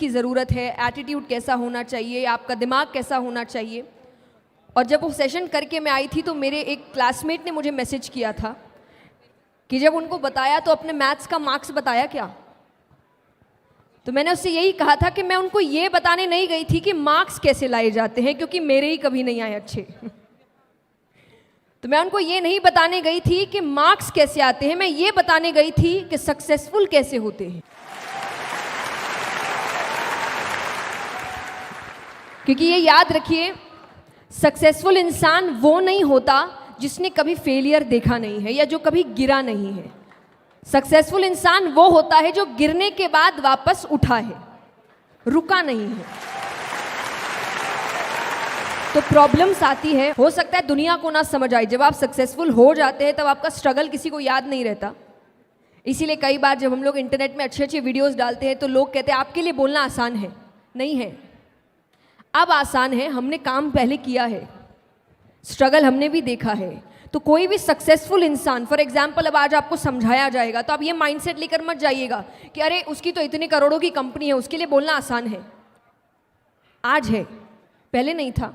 की ज़रूरत है, एटीट्यूड कैसा होना चाहिए, आपका दिमाग कैसा होना चाहिए। और जब वो सेशन करके मैं आई थी तो मेरे एक क्लासमेट ने मुझे मैसेज किया था कि जब उनको बताया तो अपने मैथ्स का मार्क्स बताया क्या। तो मैंने उससे यही कहा था कि मैं उनको ये बताने नहीं गई थी कि मार्क्स कैसे लाए जाते हैं, क्योंकि मेरे ही कभी नहीं आए अच्छे। तो मैं उनको ये नहीं बताने गई थी कि मार्क्स कैसे आते हैं, मैं ये बताने गई थी कि सक्सेसफुल कैसे होते हैं। क्योंकि ये याद रखिए, सक्सेसफुल इंसान वो नहीं होता जिसने कभी फेलियर देखा नहीं है या जो कभी गिरा नहीं है। सक्सेसफुल इंसान वो होता है जो गिरने के बाद वापस उठा है, रुका नहीं है। तो प्रॉब्लम्स आती है, हो सकता है दुनिया को ना समझ आए। जब आप सक्सेसफुल हो जाते हैं तब आपका स्ट्रगल किसी को याद नहीं रहता। इसीलिए कई बार जब हम लोग इंटरनेट में अच्छे अच्छे वीडियोस डालते हैं तो लोग कहते हैं आपके लिए बोलना आसान है। नहीं है, अब आसान है, हमने काम पहले किया है, स्ट्रगल हमने भी देखा है। तो कोई भी सक्सेसफुल इंसान, फॉर एग्जाम्पल अब आज आपको समझाया जाएगा तो आप ये माइंडसेट लेकर मत जाइएगा कि अरे उसकी तो इतने करोड़ों की कंपनी है, उसके लिए बोलना आसान है। आज है, पहले नहीं था।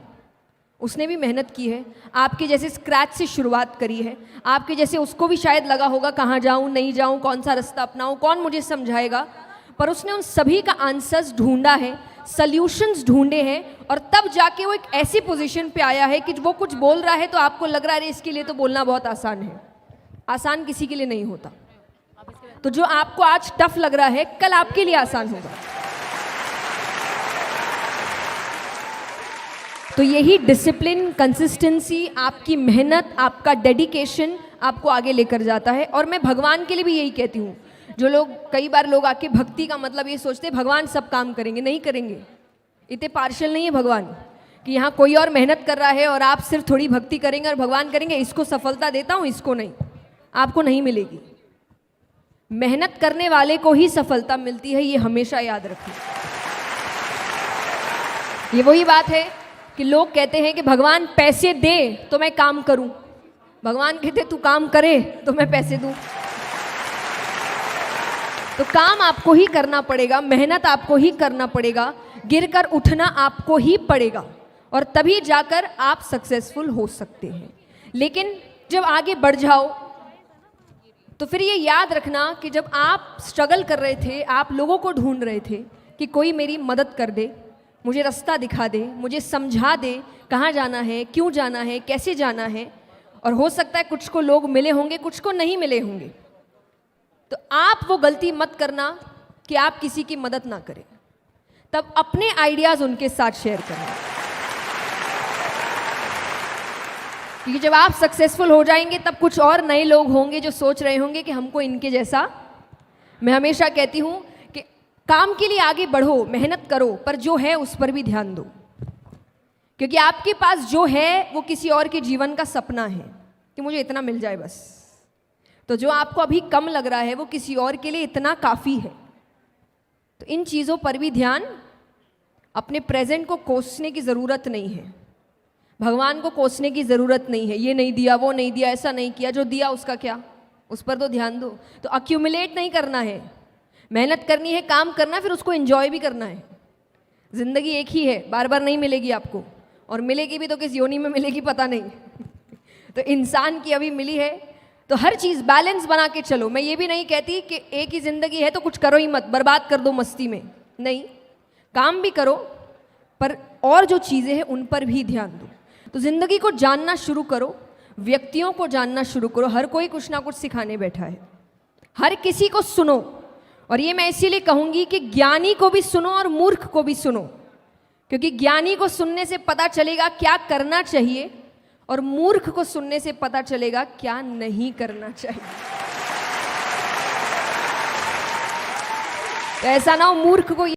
उसने भी मेहनत की है, आपके जैसे स्क्रैच से शुरुआत करी है। आपके जैसे उसको भी शायद लगा होगा कहाँ जाऊँ, नहीं जाऊँ, कौन सा रास्ता अपनाऊँ, कौन मुझे समझाएगा। पर उसने उन सभी का आंसर्स ढूंढा है, सल्यूशंस ढूंढे हैं, और तब जाके वो एक ऐसी पोजीशन पे आया है कि वो कुछ बोल रहा है तो आपको लग रहा है इसके लिए तो बोलना बहुत आसान है। आसान किसी के लिए नहीं होता। तो जो आपको आज टफ लग रहा है कल आपके लिए आसान होगा। तो यही डिसिप्लिन, कंसिस्टेंसी, आपकी मेहनत, आपका डेडिकेशन आपको आगे लेकर जाता है। और मैं भगवान के लिए भी यही कहती हूँ। जो लोग, कई बार लोग आके भक्ति का मतलब ये सोचते हैं भगवान सब काम करेंगे, नहीं करेंगे। इतने पार्शियल नहीं है भगवान कि यहाँ कोई और मेहनत कर रहा है और आप सिर्फ थोड़ी भक्ति करेंगे और भगवान करेंगे इसको सफलता देता हूँ, इसको नहीं। आपको नहीं मिलेगी। मेहनत करने वाले को ही सफलता मिलती है, ये हमेशा याद रखिए। ये वही बात है कि लोग कहते हैं कि भगवान पैसे दे तो मैं काम करूं। भगवान कहते तू काम करे तो मैं पैसे दूं। तो काम आपको ही करना पड़ेगा, मेहनत आपको ही करना पड़ेगा, गिरकर उठना आपको ही पड़ेगा, और तभी जाकर आप सक्सेसफुल हो सकते हैं। लेकिन जब आगे बढ़ जाओ तो फिर ये याद रखना कि जब आप स्ट्रगल कर रहे थे, आप लोगों को ढूंढ रहे थे कि कोई मेरी मदद कर दे, मुझे रास्ता दिखा दे, मुझे समझा दे कहाँ जाना है, क्यों जाना है, कैसे जाना है। और हो सकता है कुछ को लोग मिले होंगे, कुछ को नहीं मिले होंगे। तो आप वो गलती मत करना कि आप किसी की मदद ना करें। तब अपने आइडियाज उनके साथ शेयर करें, क्योंकि जब आप सक्सेसफुल हो जाएंगे तब कुछ और नए लोग होंगे जो सोच रहे होंगे कि हमको इनके जैसा। मैं हमेशा कहती हूँ कि काम के लिए आगे बढ़ो, मेहनत करो, पर जो है उस पर भी ध्यान दो, क्योंकि आपके पास जो है वो किसी और के जीवन का सपना है कि मुझे इतना मिल जाए बस। तो जो आपको अभी कम लग रहा है वो किसी और के लिए इतना काफ़ी है। तो इन चीज़ों पर भी ध्यान, अपने प्रेजेंट को कोसने की ज़रूरत नहीं है, भगवान को कोसने की ज़रूरत नहीं है। ये नहीं दिया, वो नहीं दिया, ऐसा नहीं किया, जो दिया उसका क्या, उस पर तो ध्यान दो। तो अक्यूमुलेट नहीं करना है, मेहनत करनी है, काम करना, फिर उसको एंजॉय भी करना है। ज़िंदगी एक ही है, बार बार नहीं मिलेगी आपको, और मिलेगी भी तो किस योनि में मिलेगी पता नहीं। तो इंसान की अभी मिली है, तो हर चीज़ बैलेंस बना के चलो। मैं ये भी नहीं कहती कि एक ही ज़िंदगी है तो कुछ करो ही मत, बर्बाद कर दो मस्ती में। नहीं, काम भी करो, पर और जो चीज़ें हैं उन पर भी ध्यान दो। तो ज़िंदगी को जानना शुरू करो, व्यक्तियों को जानना शुरू करो। हर कोई कुछ ना कुछ सिखाने बैठा है, हर किसी को सुनो। और ये मैं इसीलिए कहूँगी कि ज्ञानी को भी सुनो और मूर्ख को भी सुनो, क्योंकि ज्ञानी को सुनने से पता चलेगा क्या करना चाहिए, और मूर्ख को सुनने से पता चलेगा क्या नहीं करना चाहिए। तो ऐसा ना हो मूर्ख को